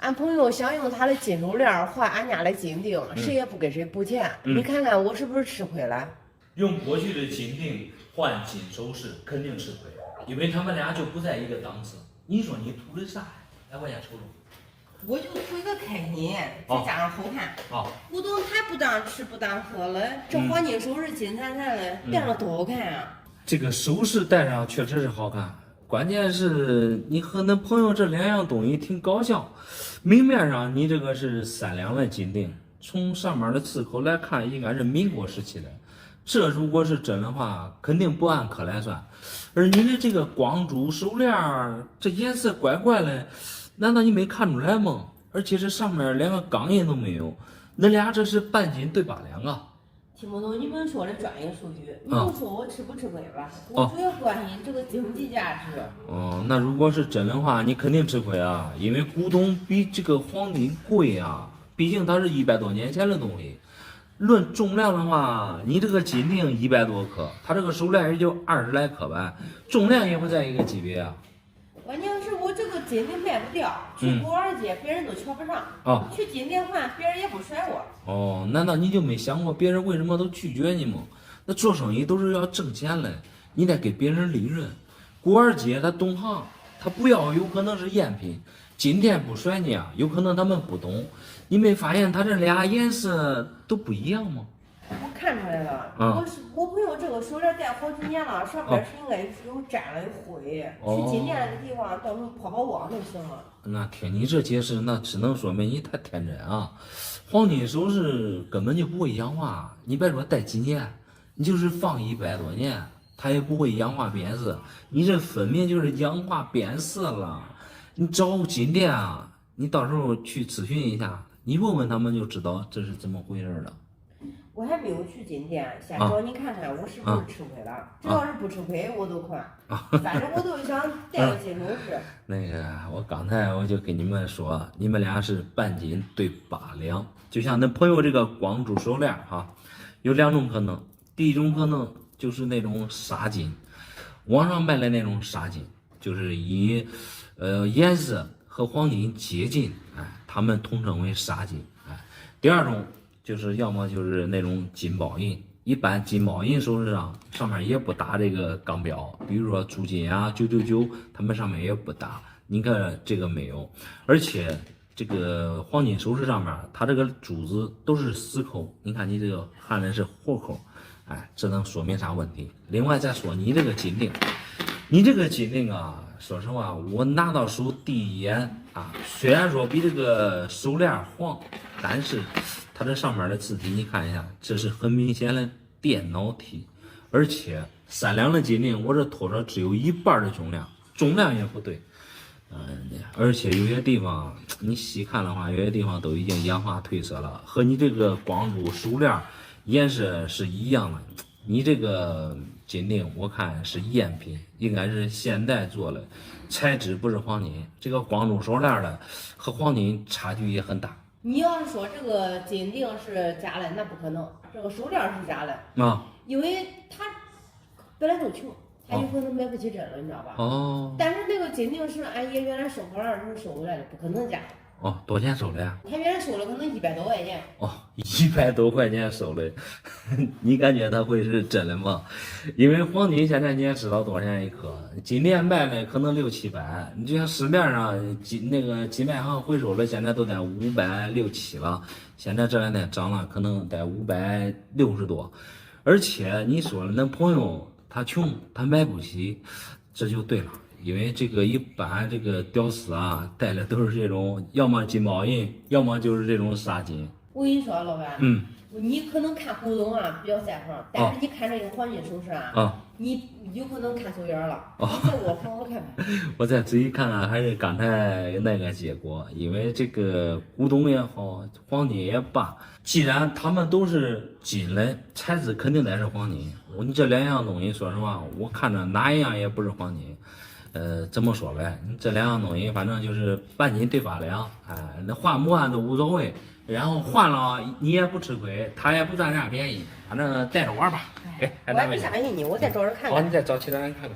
俺朋友想用他的金手链换俺家的金锭，谁也不给谁补钱。你看看我是不是吃亏了？用过去的金锭换金首饰，肯定吃亏，因为他们俩就不在一个档次。你说你图的啥呀？来，我先瞅瞅。我就图一个开心，再加上好看。股东他不当吃不当喝了，这黄金首饰金灿灿的，戴上多好看啊！这个首饰戴上确实是好看，关键是你和那朋友这两样东西挺搞笑。明面上你这个是3两的金锭，从上面的刺口来看，应该是民国时期的。这如果是真的话，肯定不按克来算。而你的这个光珠手链，这颜色怪怪的，难道你没看出来吗？而且这上面连个钢印都没有，那俩这是半斤对8两啊！听不懂你们说的专业术语，你就说我吃不吃亏吧？我主要关心这个经济价值。那如果是真的话，你肯定吃亏啊，因为古董比这个黄金贵啊，毕竟它是100多年前的东西。论重量的话，你这个金锭100多克，它这个手链也就20来克吧，重量也不在一个级别啊。关键是我这个金锭卖不掉，去古玩街别人都瞧不上，去金店换别人也不甩我。难道你就没想过别人为什么都拒绝你吗？那做生意都是要挣钱的，你得给别人利润。古玩街他懂行，他不要有可能是赝品，金店不甩你啊，有可能他们不懂。你没发现它这俩颜色都不一样吗？我看出来了，我朋友这个手链戴好几年了，上边是应该有沾了灰。去金店那个地方，到时候抛光就行了。那听你这解释，那只能说明你太天真啊！黄金首饰根本就不会氧化，你别说戴几年，你就是放100多年，它也不会氧化变色。你这分明就是氧化变色了。你找金店啊，你到时候去咨询一下。你问问他们就知道这是怎么回事了。我还没有去金店，先找你看看我是不是吃亏了。只要是不吃亏，我都款。反正我都想戴个金首饰。那个，我刚才我就跟你们说，你们俩是半斤对8两，就像那朋友这个光珠手链有2种可能。第一种可能就是那种纱金，网上卖的那种纱金，就是以颜色和黄金接近，他们统称为纱金。第二种就是要么就是那种金包银，一般金包银首饰上面也不打这个钢标，比如说铸金啊999，他们上面也不打。你看这个没有，而且这个黄金首饰上面，它这个珠子都是死口，你看你这个焊的是活口，这能说明啥问题？另外再说你这个金锭，你这个金锭说实话，我拿到手第一眼虽然说比这个手链黄，但是它这上面的字体你看一下，这是很明显的电脑体，而且3两的金锭，我这托着只有1半的重量也不对，而且有些地方你细看的话，有些地方都已经氧化褪色了，和你这个光珠手链颜色是一样的。你这个金锭我看是赝品，应该是现代做的，材质不是黄金。这个光珠手链的和黄金差距也很大。你要是说这个金锭是假的，那不可能，这个手链是假的因为他本来就穷，他有可能买不起真的，你知道吧？但是那个金锭是俺爷原来收好链时候收回来的，不可能假的。多少钱收的呀？他原来收了可能100多块钱。100多块钱收的，你感觉他会是真的吗？因为黄金现在你也知道多少钱一克，金链卖的可能600-700，你就像市面上那个金卖行回收的，现在都在560-7了，现在这两天涨了，可能在560多。而且你说了，那朋友他穷，他买不起，这就对了。因为这个一般这个屌丝戴的都是这种，要么金包银，要么就是这种纱金。我跟你说，老板，你可能看古董比较在行，但是你看这个黄金首饰你有可能看走眼了。你再给我好好看看。我再仔细看看，还是刚才那个结果，因为这个古董也好，黄金也罢，既然他们都是金的，材质肯定得是黄金。你这2样东西，说实话，我看着哪一样也不是黄金。怎么说呗？你这2样东西，反正就是半斤对8两，那换不换都无所谓。然后换了你也不吃亏，他也不占啥便宜，反正带着玩吧。我还没相信你，我再找人看看。好，你再找其他人看看。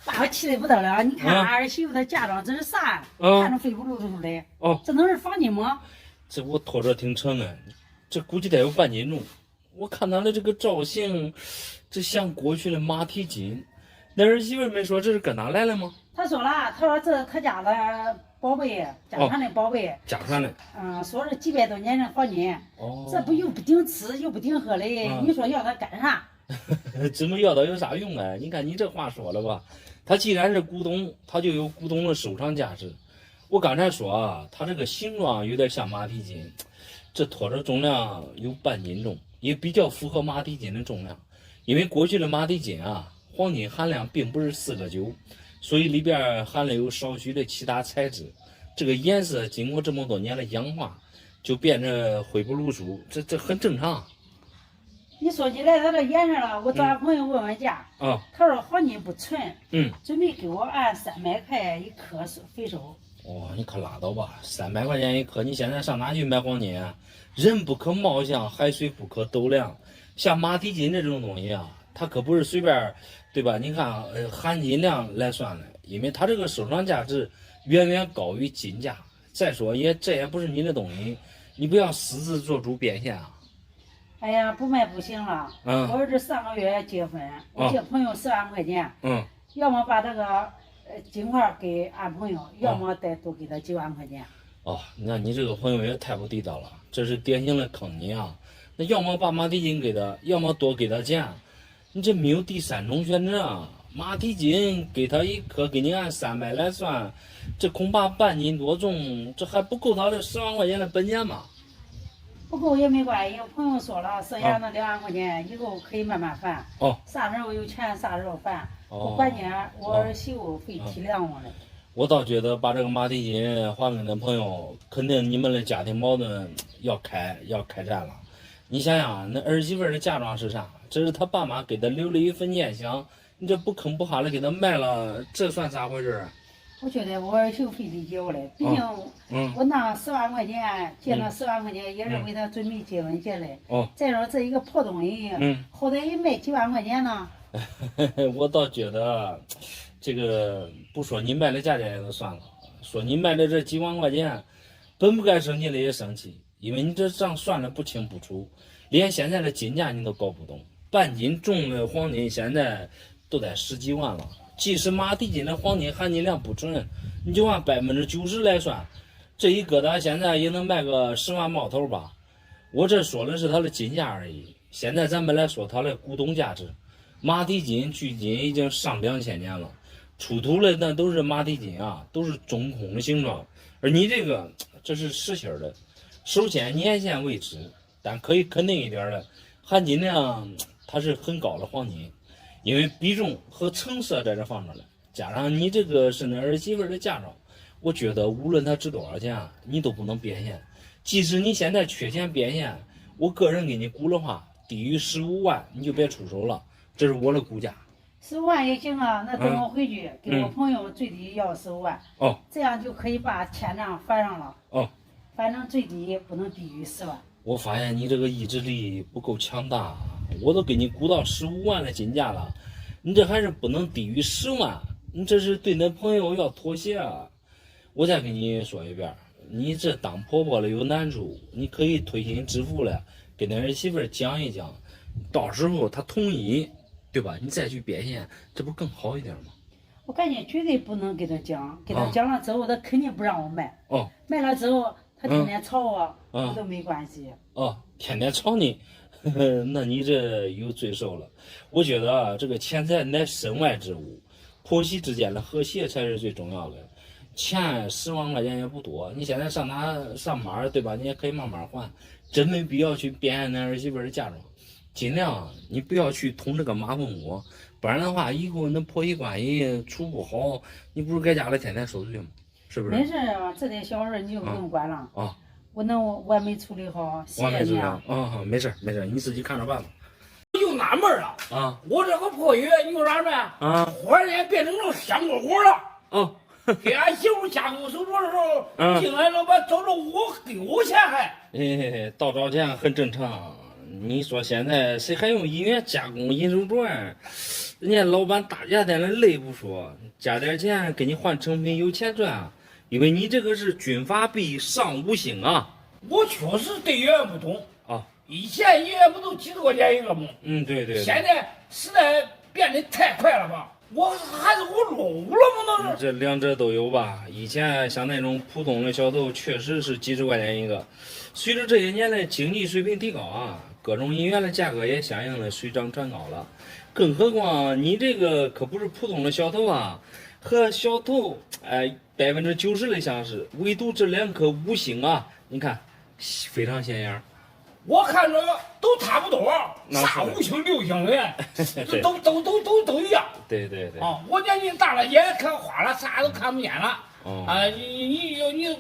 把我气得不得了。你看俺儿媳妇的嫁妆这是啥？看着飞不溜秋的。这能是黄金吗？这我拖着挺沉的，这估计得有半斤重。我看他的这个造型，这像过去的马蹄金。那儿媳妇没说这是搁哪来的吗？他说了，他说这是他家的宝贝，家传的宝贝。家传的。说是几百多年的黄金。这不又不顶吃又不顶喝的，你说要它干啥？怎么要它有啥用啊？你看你这话说了吧，它既然是古董，它就有古董的收藏价值。我刚才说啊，它这个形状有点像马蹄金，这拖着重量有半斤重，也比较符合马蹄金的重量。因为过去的马蹄金啊，黄金含量并不是4个9，所以里边含了有少许的其他材质。这个颜色经过这么多年的氧化，就变成灰不露珠，这很正常。你说起来他这颜色了，我找俺朋友问问价，他说黄金不纯，准备给我按300块一克回收。你可拉倒吧，300块钱一克，你现在上哪去买黄金啊？人不可貌相，海水不可斗量。像马蹄金这种东西啊，它可不是随便，对吧？你看，含金量来算的，因为它这个收藏价值远远高于金价。再说这也不是你的东西，你不要私自做主变现啊。哎呀，不卖不行了。我儿子上个月结婚，我借朋友10万块钱。要么把这个金块给俺朋友，要么再多给他几万块钱。那你这个朋友也太不地道了，这是典型的坑你啊！那要么把马蹄金给他，要么多给他钱，你这没有第3种选择啊！马蹄金给他一克，给你按300来算，这恐怕半斤多重，这还不够他这10万块钱的本钱嘛？不够也没关系，我朋友说了，剩下那2万块钱以后可以慢慢还。啥时候有钱啥时候还。不关键，我儿媳妇会体谅我的。我倒觉得把这个马蹄金还给那朋友，肯定你们的家庭矛盾要开战了。你想想，那儿媳妇的嫁妆是啥？这是他爸妈给他留了一份念想，你这不吭不哈的给他卖了，这算咋回事？我觉得我儿媳妇会理解我的，毕竟我那10万块钱借那10万块钱也是为他准备结婚借的。再说这一个破东西，好歹也卖几万块钱呢。我倒觉得，这个不说你卖的价钱也就算了，说你卖的这几万块钱，本不该生气的也生气，因为你这账算的不清不楚，连现在的金价你都搞不懂，半斤重的黄金现在都得10几万了。即使马蹄金的黄金含金量不纯，你就按90%来算，这一疙瘩现在也能卖个10万冒头吧。我这说的是它的金价而已，现在咱们来说它的古董价值。马蹄金距今已经上2000年了，出土的那都是马蹄金啊，都是中空的形状，而你这是实心的。首先年限未知，但可以肯定一点的，含金量它是很高的黄金。因为比重和成色在这放着了，加上你这个是那儿媳妇的嫁妆，我觉得无论它值多少钱啊，你都不能变现。即使你现在缺钱变现，我个人给你估的话，低于15万你就别出手了，这是我的估价。15万也行啊，那等我回去给我朋友最低要15万，这样就可以把欠账还上了。反正最低不能低于10万。我发现你这个意志力不够强大，我都给你估到15万的金价了，你这还是不能低于10万，你这是对那朋友要妥协啊！我再给你说一遍，你这当婆婆了有难处，你可以推心置腹了，跟那儿媳妇讲一讲，到时候她同意，对吧？你再去变现，这不更好一点吗？我感觉绝对不能给他讲，给他讲了之后，他肯定不让我卖。卖了之后。他天天吵我，都没关系。天天吵你，那你这有罪受了。我觉得啊，这个钱财乃身外之物，婆媳之间的和谐才是最重要的。钱10万块钱也不多，你现在上哪上班，对吧？你也可以慢慢还，真没必要去变现那儿媳妇的嫁妆。尽量你不要去捅这个马蜂窝，不然的话，以后那婆媳关系处不好，你不是搁家里天天受罪吗？是不是？没事啊，这点小事你就不用管了。我还没处理好，谢谢你啊。没事，你自己看着办吧。就纳闷了我这个破月，你说啥呢？忽然间变成了香锅锅了。给俺媳妇下狗手镯的时候，竟然老板找着我给我钱还。倒找钱很正常，你说现在谁还用银元加工银手镯？人家老板大价店的累不说，加点钱给你换成品有钱赚啊！因为你这个是军阀币上五星啊。我确实对银元不懂啊，以前银元不都几十块钱一个吗？对。现在时代变得太快了吧？我还是我漏了吗？那是。这两者都有吧？以前像那种普通的小豆，确实是几十块钱一个。随着这些年的经济水平提高啊，各种银元的价格也相应的水涨船高了。更何况你这个可不是普通的小头啊，和小头90%的相似，唯独这2颗五星啊，你看非常显眼。我看着都差不多，啥5星6星的，都一样。对。啊，我年纪大了，眼看花了，啥都看不见了。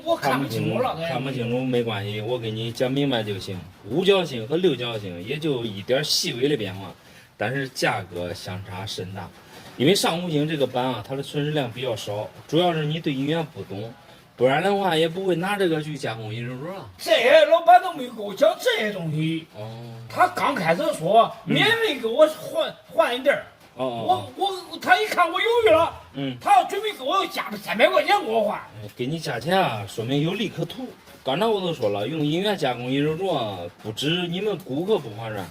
我看不清楚了。看不清楚没关系，我给你讲明白就行。5角星和6角星也就一点细微的变化，但是价格相差甚大。因为上五星这个版啊，它的存世量比较少，主要是你对银元不懂，不然的话也不会拿这个去加工银手镯啊。这些老板都没给我讲这些东西。他刚开始说免费给我换一点儿。他一看我犹豫了，他要准备给我加300块钱给我换。给你加钱啊，说明有利可图。刚才我都说了，用银元加工银手镯，不止你们顾客不划算，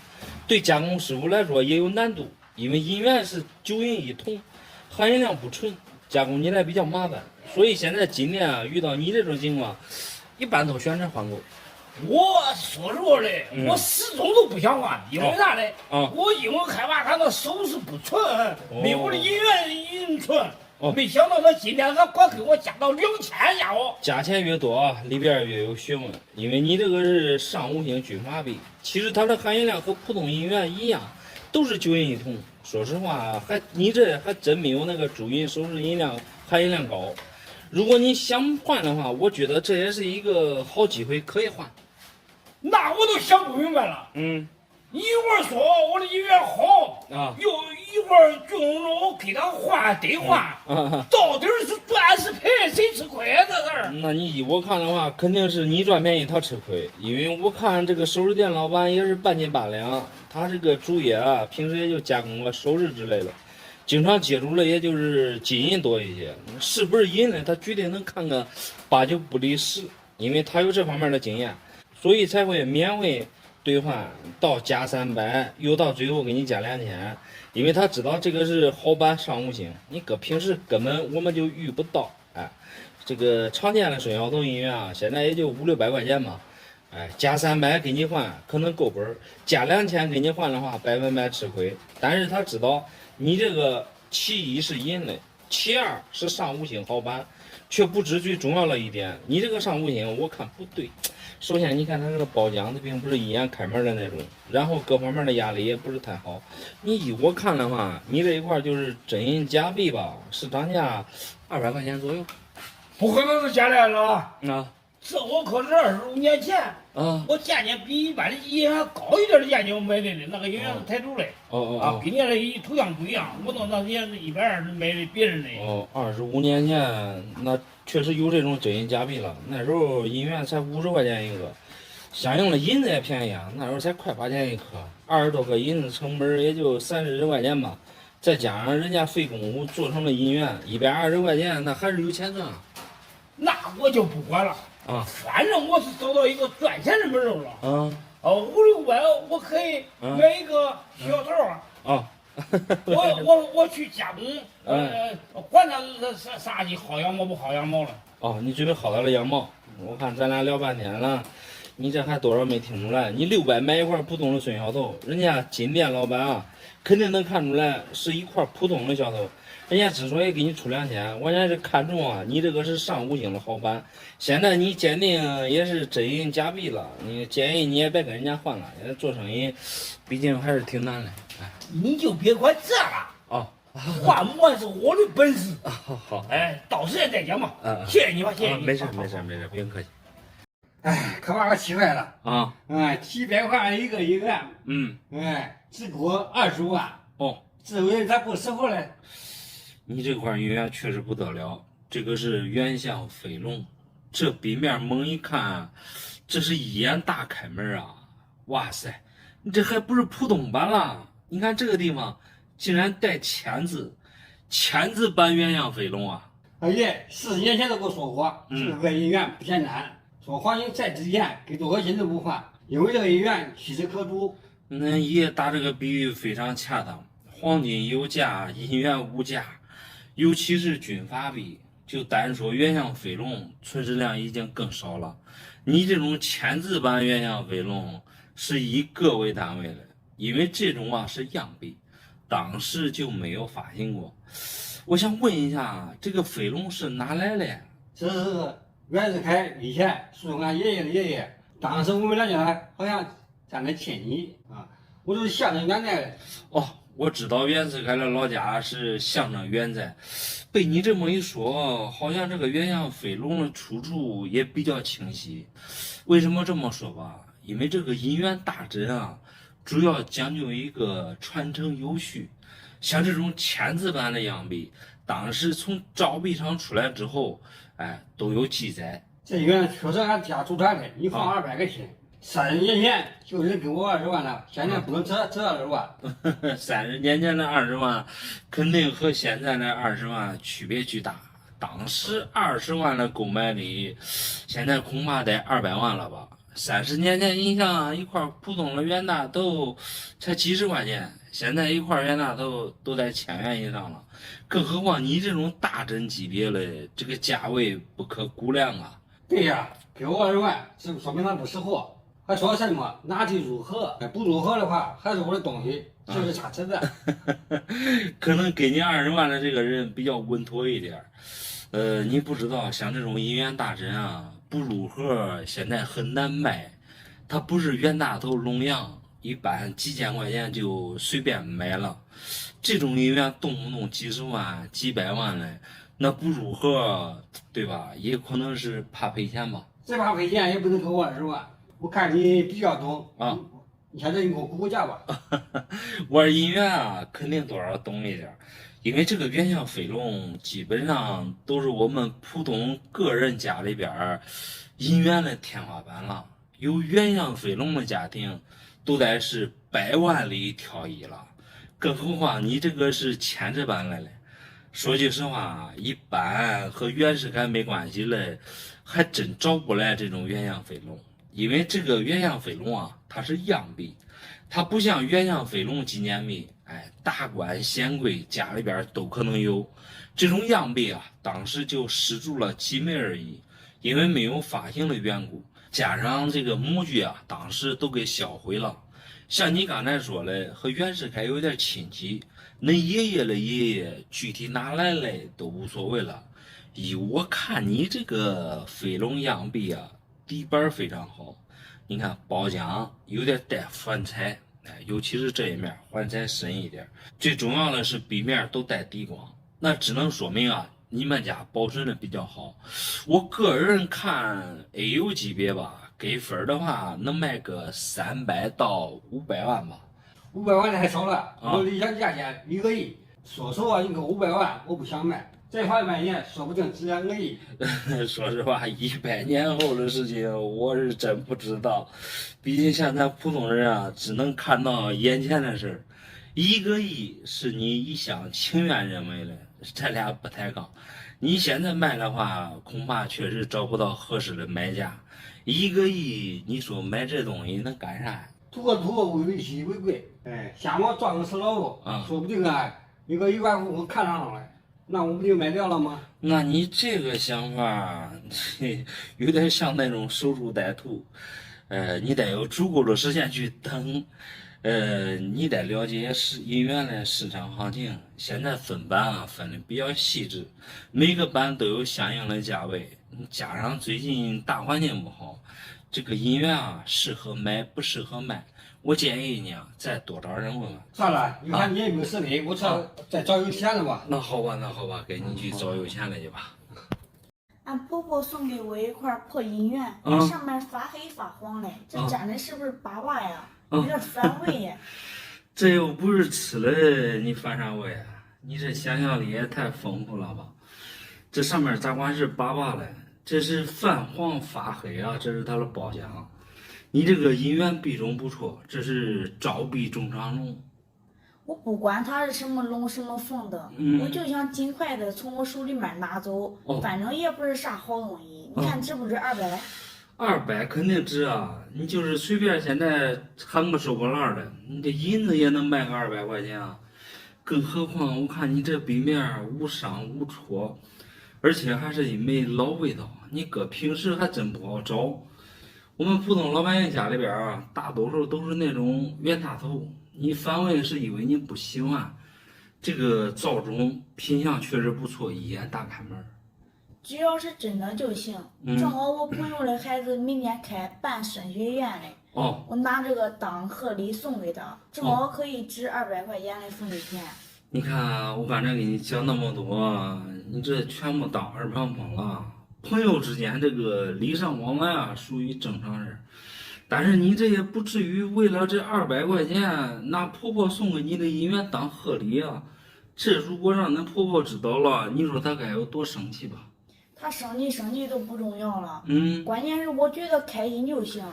对加工师傅来说也有难度。因为银元是9银1铜，含银量不纯，加工起来比较麻烦，所以现在今年啊遇到你这种情况，一般都选择换购。我说实话嘞，我始终都不想换，因为啥嘞？我因为害怕他那首饰不纯，没我的银元银纯。没想到他今天他光给我加到2000家伙。加钱越多啊，里边越有学问，因为你这个是上五星军阀币，其实它的含银量和普通银元一样。都是9银1铜，说实话，你这还真没有那个朱银首饰含银量高。如果你想换的话，我觉得这也是一个好机会，可以换。那我都想不明白了。一会儿说我的银元好啊，又一会儿就我给他换得换，到底是赚是赔，谁吃亏啊？这事儿。那你依我看的话，肯定是你赚便宜，他吃亏。因为我看这个首饰店老板也是半斤8两，他这个主业啊，平时也就加工个首饰之类的，经常接触的也就是金银多一些。是不是银呢？他绝对能看个8、9不离10，因为他有这方面的经验，所以才会免费兑换到加300，又到最后给你加2000，因为他知道这个是好版上五星，你搁平时根本我们就遇不到。这个常见的孙小头银元啊，现在也就500、600块钱嘛，加300给你换可能够本，加2000给你换的话100%吃亏。但是他知道你这个其一是银的，其二是上五星好版，却不知最重要的一点，你这个上五星我看不对。首先，你看它这个包浆，它并不是一眼开门的那种，然后各方面的压力也不是太好。你依我看的话，你这一块就是真银假币吧，市场价200块钱左右。不可能是假的了啊！这我可是25年前我价钱比一般的银元高一点的价钱我买的那个银元是台州的。跟人家的图样不一样，我那年是120买的别人的。25年前那确实有这种真银假币了，那时候银元才50块钱一个，相应的银子也便宜啊，那时候才快8钱一颗，20多个银子成本也就30多块钱吧，再加上人家费功夫做成了银元，120块钱，那还是有钱赚啊。那我就不管了反正我是找到一个赚钱的门路了5、6百我可以买一个小头我去加工，管他啥鸡薅羊毛不薅羊毛了。你准备薅他的羊毛？我看咱俩聊半天了，你这还多少没听出来？你600买一块普通的孙小头，人家金店老板啊，肯定能看出来是一块普通的小头。人家之所以给你出2000，完全是看中啊，你这个是上五星的好版。现在你鉴定也是真银假币了，你建议你也别跟人家换了，做生意毕竟还是挺难的。你就别管这了换不换是我的本事。好，到时间再讲嘛。谢谢你吧，谢谢你。没事，不用客气。可把我气坏了几百块一个银元，只给我20万至于他不识货嘞。你这块银元确实不得了，这个是原相飞龙，这笔面猛一看，这是一眼大开门啊！哇塞，你这还不是普通版了？你看这个地方竟然带签字，签字版鸳鸯飞龙啊！而且40年前都给我说过，这个姻缘不简单，说黄金在之前给多少钱都不还，因为这个姻缘屈指可数。那爷打这个比喻非常恰当，黄金有价，姻缘无价，尤其是军阀币，就单说鸳鸯飞龙存世量已经更少了。你这种签字版鸳鸯飞龙是以个为单位的，因为这种啊是样币，当时就没有发行过。我想问一下，这个飞龙是哪来的？这是袁世凯以前说俺爷爷的爷爷，当时我们两家好像站在亲戚啊，我就是象征原在的。哦，我知道袁世凯的老家是象征远在，被你这么一说，好像这个鸳鸯飞龙的出处也比较清晰。为什么这么说吧？因为这个姻缘大阵啊，主要讲究一个传承有序。像这种签字版的样币，当时从照壁上出来之后，都有记载。这姻缘确实俺家祖传的，你放200个心。30年前就有人给我20万了，现在不能折20万。30年前的20万，肯定和现在的20万区别巨大。当时20万的购买力，现在恐怕得200万了吧？30年前，你想一块普通的元大豆才几十块钱，现在一块元大豆都在1000元以上了。更何况你这种大针级别的，这个价位不可估量啊！对呀，给我20万，这说明他不识货。还说什么拿去入盒，不入盒的话还是我的东西，就是差车子。可能给你20万的这个人比较稳妥一点。你不知道，像这种姻缘大针啊，不入盒现在很难卖。它不是袁大头龙阳，一般几千块钱就随便买了。这种姻缘动不动几十万、几百万的，那不入盒，对吧？也可能是怕赔钱吧。这怕赔钱也不能给我20万。我看你比较懂啊，你现在你给我估个价吧。玩姻缘啊，肯定多少懂一点，因为这个鸳鸯飞龙基本上都是我们普通个人家里边姻缘的天花板了。有鸳鸯飞龙的家庭，都得是100万里挑一了，更何况你这个是签字版来的。说句实话，一般和袁世凯没关系的，还真找不来这种鸳鸯飞龙。因为这个鸳鸯飞龙啊，它是样币，它不像鸳鸯飞龙纪念币，大官显贵家里边都可能有。这种样币啊，当时就失足了几枚而已，因为没有发行的缘故，加上这个模具啊，当时都给销毁了。像你刚才说的，和袁世凯有点亲戚，恁爷爷的爷爷具体哪来的都无所谓了。依我看，你这个飞龙样币啊，底板非常好，你看包浆有点带环彩，尤其是这一面环彩深一点，最重要的是壁面都带底光，那只能说明啊，你们家保存的比较好。我个人看 AU 级别吧，给分的话能卖个300到500万吧。500万的还少了，我理想价钱1个亿。说实话，你给500万，我不想卖。再缓半年，说不定值2个亿。说实话，100年后的事情我是真不知道，毕竟像咱普通人啊，只能看到眼前的事儿。1个亿是你一厢情愿认为的，咱俩不抬杠。你现在卖的话，恐怕确实找不到合适的买家。1个亿，你说买这东西能干啥呀？图违稀违规，瞎猫撞个死老鼠，说不定啊，一个1万户我看上了。那我不就卖掉了吗？那你这个想法，有点像那种守株待兔，你得有足够的时间去等，你得了解姻缘的市场行情。现在分班啊分的比较细致，每个班都有相应的价位，加上最近大环境不好，这个姻缘啊适合买不适合卖。我建议你啊，再多找人问问。算了，你看你也没实力，我再找有钱的吧。那好吧，给你去找有钱的去吧。俺婆婆送给我一块破姻缘，上面发黑发黄的，这粘的是不是粑粑呀？有点反胃呀。这又不是吃了，你反啥胃啊？你这想象力也太丰富了吧？这上面咋管是粑粑嘞？这是泛黄发黑啊，这是它的包浆。你这个银元币种不错，这是招币中长龙。我不管它是什么龙什么凤的，我就想尽快的从我手里面拿走，反正也不是啥好东西。你看值不值200？200肯定值啊！你就是随便现在hand个收破烂的，你这银子也能卖个200块钱啊！更何况我看你这币面无伤无戳，而且还是一枚老味道，你搁平时还真不好找。我们普通老百姓家里边啊，大多数都是那种冤大头。你反问是因为你不喜欢，这个造种品相确实不错，一眼大开门。只要是真的就行。正好我朋友的孩子明年办升学院嘞，我拿这个当贺礼送给他，正好可以值200块钱的福利钱。你看，我刚才给你讲那么多，你这全部当耳旁风了。朋友之间这个礼尚往来啊，属于正常人。但是你这也不至于为了这200块钱拿婆婆送给你的银元当贺礼啊！这如果让恁婆婆知道了，你说她该有多生气吧？她生气都不重要了，关键是我觉得开心就行。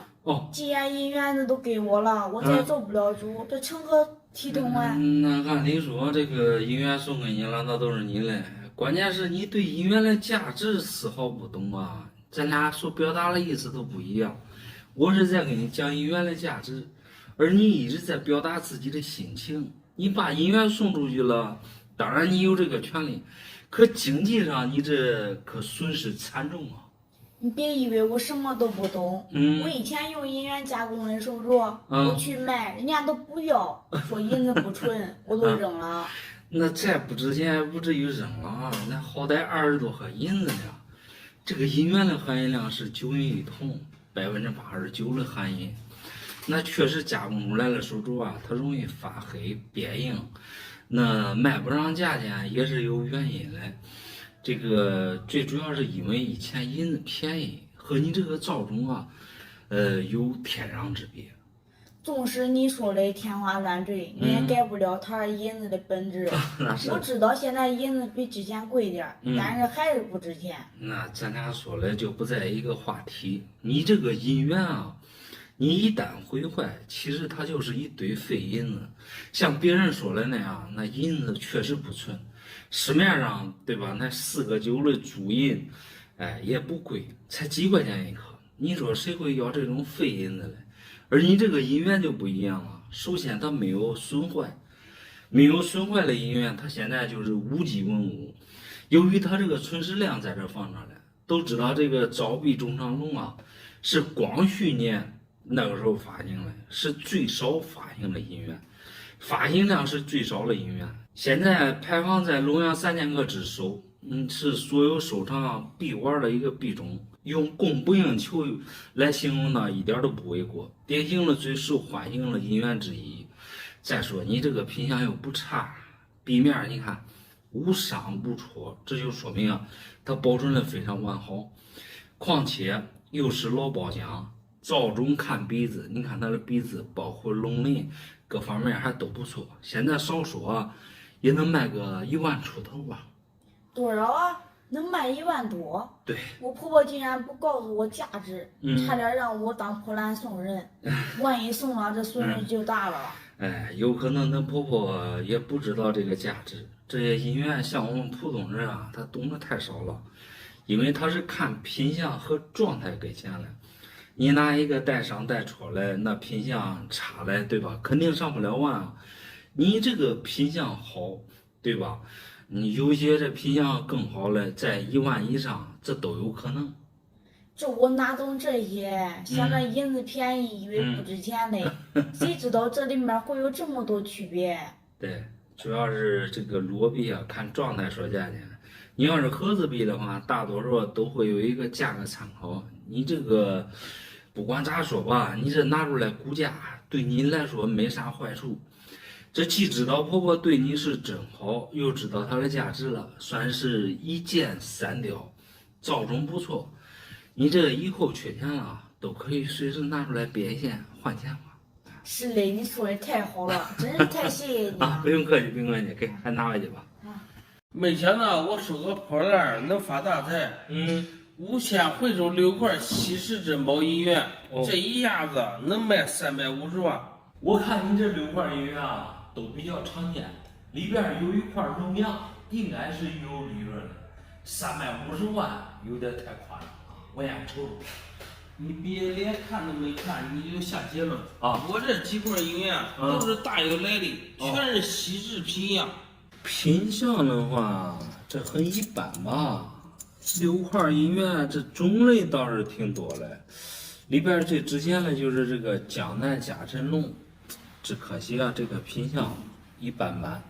既然银元子都给我了，我再做不了主，这成何体统啊？那按理说这个银元送给你了，那都是你的，关键是你对银元的价值丝毫不懂啊！咱俩所表达的意思都不一样。我是在给你讲银元的价值，而你一直在表达自己的心情。你把银元送出去了，当然你有这个权利，可经济上你这可损失惨重啊！你别以为我什么都不懂，我以前用银元加工的手镯，我去卖，人家都不要，说银子不纯，我都扔了。那再不值钱还不至于扔了，那好歹20多克银子呢。这个银元的含银量是9银1铜。89%的含银，那确实加工出来的手镯啊，它容易发黑变硬，那卖不上价钱也是有原因的。这个最主要是因为以前银子便宜，和你这个造种啊，有天壤之别。纵使你说的天花乱坠，你也改不了它银子的本质。我知道现在银子比之前贵点，但是还是不值钱。那咱俩说的就不在一个话题。你这个银元啊，你一旦毁坏，其实它就是一堆废银子。像别人说的那样，那银子确实不纯，市面上对吧？那4个9的朱银，也不贵，才几块钱一颗。你说谁会要这种废银子嘞？而你这个银元就不一样了，首先它没有损坏，没有损坏的银元，它现在就是无机文物。由于它这个存世量在这放上来，都知道这个招币中长龙啊，是光绪年那个时候发行的，是最少发行的银元，发行量是最少的银元。现在排行在龙阳3000个之首，是所有收藏币玩的一个币种。用供不应求来形容呢，一点都不为过，典型的最受欢迎的银元之一。再说你这个品相又不差，币面你看无伤无戳，这就说明啊，它保存的非常完好。况且又是老包浆，造种看鼻子，你看它的鼻子包括龙鳞各方面还都不错。现在少说啊，也能卖个1万出头吧。多少啊？能卖1万多？对，我婆婆竟然不告诉我价值，差点让我当破烂送人。万一送了，这损失就大了。有可能恁婆婆也不知道这个价值。这些银元像我们普通人啊，他懂得太少了，因为他是看品相和状态给钱的。你拿一个带伤带戳来，那品相差来，对吧？肯定上不了万啊。你这个品相好，对吧？你有些这品相更好的，在1万以上，这都有可能。这我哪懂这些？想着银子便宜，以为不值钱嘞，谁知道这里面会有这么多区别？对，主要是这个裸币啊，看状态说价钱。你要是盒子币的话，大多数都会有一个价格参考。你这个不管咋说吧，你这拿出来估价，对你来说没啥坏处。这既知道婆婆对你是真好，又知道它的价值了，算是一箭3雕，造种不错。你这以后缺钱了，都可以随时拿出来变现换钱花。是嘞，你说的太好了，真是太谢谢你了。不用客气，不用客气，给还拿回去吧。没钱呢，我收个破烂能发大财。5000惠州6块70珍宝银元，这一下子能卖350万。我看你这6块银元啊，都比较常见，里边有一块荣阳，应该是有利润的。350万有点太夸张了，我先瞅瞅。你别连看都没看，你就下结论啊！我这几块银元都是大有来历，全是锡制品样。品相的话，这很一般吧。6块银元这种类倒是挺多的，里边最值钱的就是这个江南嘉辰龙，只可惜啊，这个品相一般般。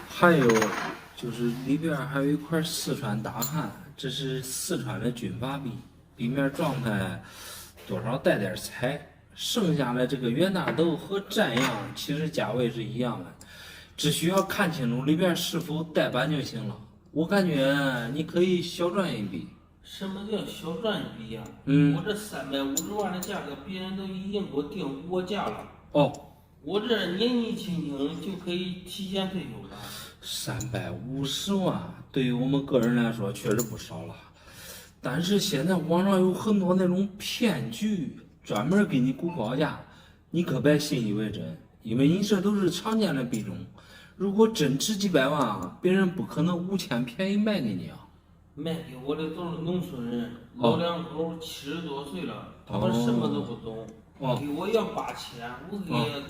还有就是里边还有一块四川大汉，这是四川的军阀币，里面状态多少带点彩。剩下的这个袁大豆和战样其实价位是一样的，只需要看清楚里边是否带板就行了。我感觉你可以小赚一笔。什么叫小赚一笔呀？我这350万的价格，别人都已经给我定5价了。哦，我这年纪轻轻就可以提前退休了。350万对于我们个人来说确实不少了，但是现在网上有很多那种骗局，专门给你估高价，你可别信以为真，因为你这都是常见的币种。如果真值几百万，别人不可能5000便宜卖给你啊！卖给我的都是农村人，老两口70多岁了，他们什么都不懂，给我要8000，我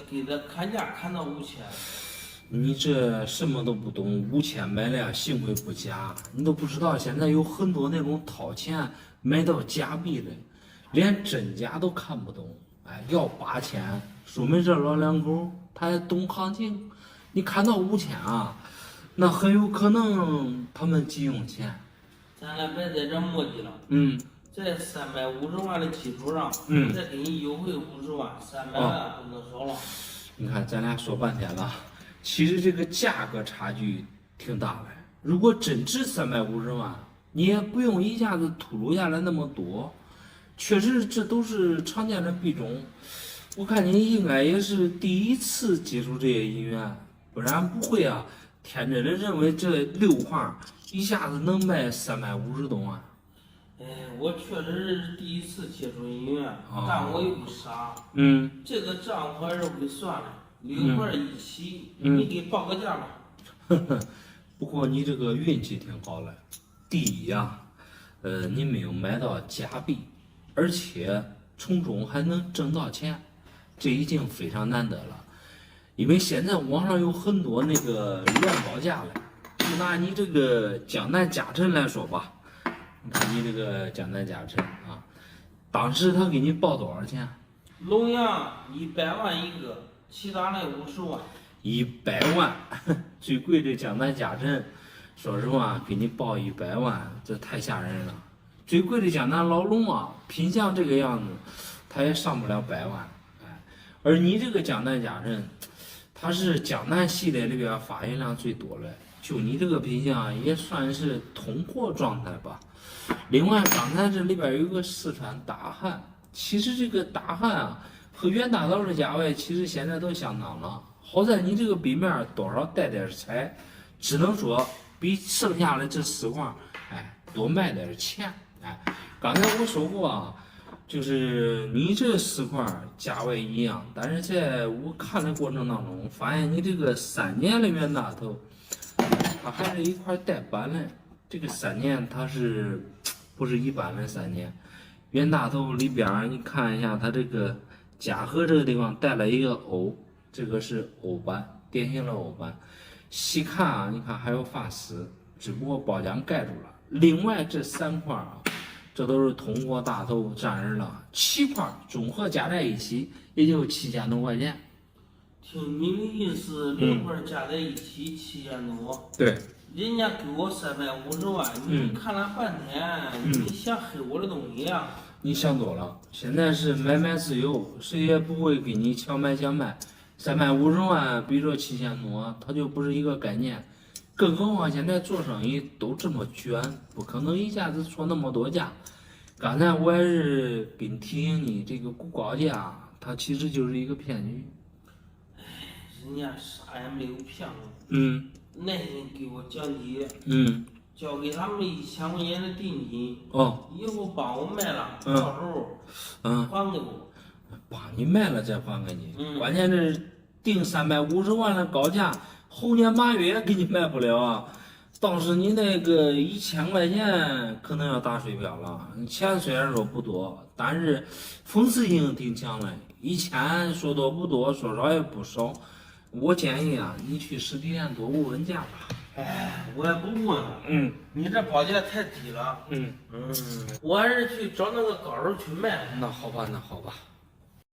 给他砍价砍到5000。你这什么都不懂，5000买了，幸亏不假。你都不知道，现在有很多那种掏钱买到假币的，连真假都看不懂。哎，要8000，说明这老两口他还懂行情。你看到5000啊，那很有可能他们急用钱。咱俩别在这磨叽了。在350万的基础上，我再给你优惠50万，300万不能少了。你看，咱俩说半天了，其实这个价格差距挺大的。如果真值350万，你也不用一下子吐露下来那么多。确实，这都是常见的币种。我看你应该也是第一次接触这些银元，不然不会啊，天真的认为这6块一下子能卖350多万。我确实是第一次接触银元，但我又不傻。这个账我还是会算的，6块一起，你给报个价吧。不过你这个运气挺好的，第一呀，你没有买到假币，而且从中还能挣到钱，这已经非常难得了。因为现在网上有很多那个乱报价的，就拿你这个江南嘉辰来说吧，你看你这个江南嘉辰啊，当时他给你报多少钱？龙阳100万一个，其他的50万。100万，最贵的江南嘉辰，说实话给你报100万，这太吓人了。最贵的江南老龙啊，品相这个样子，它也上不了100万。而你这个江南嘉辰，它是江南系列里边发行量最多的，就你这个品相也算是通货状态吧。另外，刚才这里边有个四川大汉，其实这个大汉啊和袁大豆的价位其实现在都相当了。好在你这个笔面多少带点彩，只能说比剩下的这4块，多卖点钱。刚才我说过啊，就是你这4块价位一样，但是在我看的过程当中，发现你这个3年的袁大头，它还是一块带板的。这个3年它是不是一般的3年？袁大头里边你看一下，它这个甲壳这个地方带了一个欧。这个是欧版，典型的欧版。细看啊，你看还有发丝，只不过包浆盖住了。另外这3块啊，这都是通货大头占人了，7块综合加在一起也就7000多块钱。听你的意思，6块加在一起7000多。对。人家给我350万，你看了半天，你想黑我的东西呀？你想多了，现在是买卖自由，谁也不会给你强买强卖。350万比这7000多，它就不是一个概念。更何况现在做生意都这么卷，不可能一下子说那么多价。刚才我还是给你提醒你，这个估高价，它其实就是一个骗局。人家啥也没有骗我。耐心给我讲解。交给他们1000块钱的定金。以后帮我卖了，到时候还给我。帮你卖了再还给你。关键是定350万的高价，后年8月给你卖不了啊。倒是你那个1000块钱可能要打水漂了。钱虽然说不多，但是讽刺性挺强的。1000说多不多，说少也不少。我建议啊，你去实体店多问问价吧。我也不问了。你这报价太低了。我还是去找那个高手去卖。那好吧，那好吧。